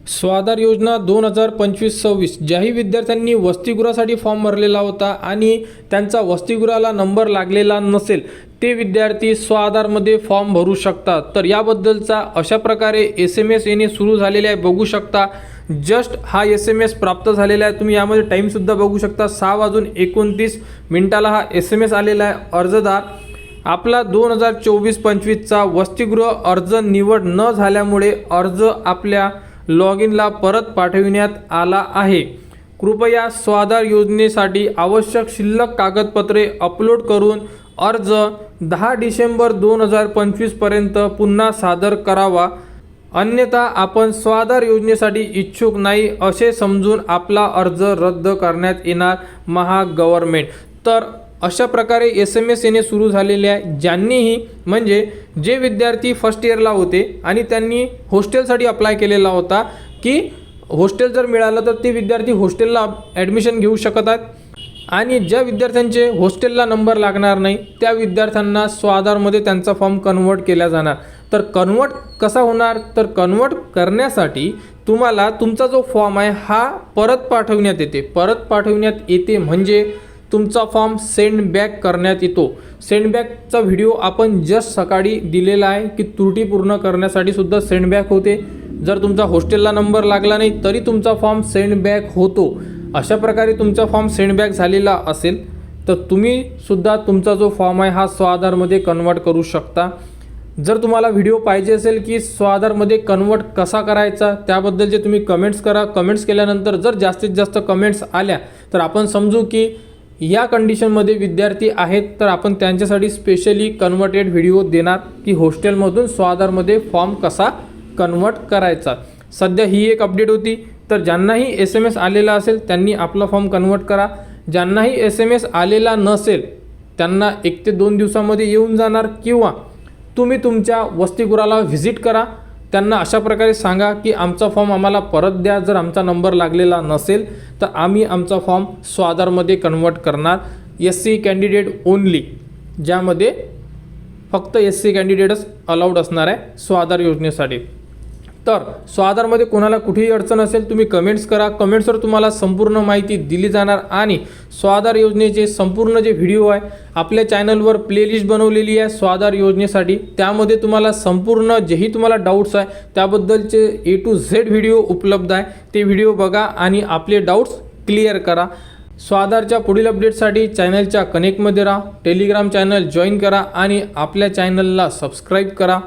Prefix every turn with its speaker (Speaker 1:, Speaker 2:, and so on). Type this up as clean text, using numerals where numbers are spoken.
Speaker 1: स्वाधार योजना 2025-26 ज्याही विद्यार्थ्यांनी वसतिगृहासाठी फॉर्म भरलेला होता आणि त्यांचा वसतिगृहाला नंबर लागलेला नसेल ते विद्यार्थी स्वाधारमध्ये फॉर्म भरू शकतात। तर याबद्दलचा अशा प्रकारे SMS येणे सुरू झालेले आहे, बघू शकता। जस्ट हा SMS प्राप्त झालेला आहे। तुम्ही यामध्ये टाईमसुद्धा बघू शकता, 6:29 हा SMS आलेला आहे। अर्जदार आपला 2024-25चा वसतिगृह अर्ज निवड न झाल्यामुळे अर्ज आपल्या लॉग इनला परत पाठविण्यात आला आहे। कृपया स्वाधार योजनेसाठी आवश्यक शिल्लक कागदपत्रे अपलोड करून अर्ज 10 डिसेंबर 2025 पर्यंत पुन्हा सादर करावा, अन्यथा आपण स्वाधार योजनेसाठी इच्छुक नाही असे समजून आपला अर्ज रद्द करण्यात येणार। महागव्हर्नमेंट। तर अशा प्रकारे SMS येणे सुरू झालेले आहे। ज्यांनीही म्हणजे जे विद्यार्थी फर्स्ट इयरला होते आणि त्यांनी हॉस्टेलसाठी अप्लाय केलेला होता की हॉस्टेल जर मिळालं तर ते विद्यार्थी हॉस्टेलला ॲडमिशन घेऊ शकत आहेत, आणि ज्या विद्यार्थ्यांचे हॉस्टेलला नंबर लागणार नाही त्या विद्यार्थ्यांना स्वाधारमध्ये त्यांचा फॉर्म कन्वर्ट केला जाणार। तर कन्वर्ट कसा होणार, तर कन्वर्ट करण्यासाठी तुम्हाला तुमचा जो फॉर्म आहे हा परत पाठवण्यात येते। परत पाठवण्यात येते म्हणजे तुमचा फॉर्म सेंड बॅक करण्यात येतो। सेंड बॅकचा व्हिडिओ आपण जस्ट सकाळी दिलेला आहे की त्रुटी पूर्ण करण्यासाठी सुद्धा सेंड बॅक होते। जर तुमचा हॉस्टेलला नंबर लागला नाही तरी तुमचा फॉर्म सेंड बॅक होतो। अशा प्रकारे तुमचा फॉर्म सेंड बॅक झालेला असेल तर तुम्ही सुद्धा तुमचा जो फॉर्म आहे हा स्वाधारमध्ये कन्वर्ट करू शकता। जर तुम्हाला व्हिडिओ पाहिजे असेल की स्वाधारमध्ये कन्वर्ट कसा करायचा त्याबद्दलचे तुम्ही कमेंट्स करा। कमेंट्स केल्यानंतर जर जास्तीत जास्त कमेंट्स आल्या तर आपण समजू की या कंडिशनमध्ये विद्यार्थी आहेत, तर आपण त्यांच्यासाठी स्पेशली कन्वर्टेड व्हिडिओ देणार की हॉस्टेलमधून स्वाधारमध्ये फॉर्म कसा कन्वर्ट करायचा। सध्या ही एक अपडेट होती। तर ज्यांनाही SMS आलेला असेल त्यांनी आपला फॉर्म कन्वर्ट करा। ज्यांनाही SMS आलेला नसेल त्यांना 1 ते 2 दिवसामध्ये येऊन जाणार, किंवा तुम्ही तुमच्या वसतिगृहाला व्हिजिट करा, त्यांना अशा प्रकारे सांगा की आमचा फॉर्म आम्हाला परत द्या। जर आमचा नंबर लागलेला नसेल तर आम्ही आमचा फॉर्म स्वाधारमध्ये कन्वर्ट करणार। SC कॅन्डिडेट ओनली, ज्यामध्ये फक्त SC कॅन्डिडेटच अलाउड असणार आहे स्वाधार योजनेसाठी। तर स्वाधारमध्ये कोणाला कुठेही अडचण असेल तुम्ही कमेंट्स करा। कमेंट्सवर तुम्हाला संपूर्ण माहिती दिली जाणार, आणि स्वाधार योजनेचे संपूर्ण जे व्हिडिओ आहे आपल्या चॅनलवर प्लेलिस्ट बनवलेली आहे स्वाधार योजनेसाठी। त्यामध्ये तुम्हाला संपूर्ण जेही तुम्हाला डाऊट्स आहे त्याबद्दलचे A to Z व्हिडिओ उपलब्ध आहे। ते व्हिडिओ बघा आणि आपले डाऊट्स क्लिअर करा। स्वाधारच्या पुढील अपडेटसाठी चॅनलच्या कनेक्टमध्ये राहा, टेलिग्राम चॅनल जॉईन करा आणि आपल्या चॅनलला सबस्क्राईब करा।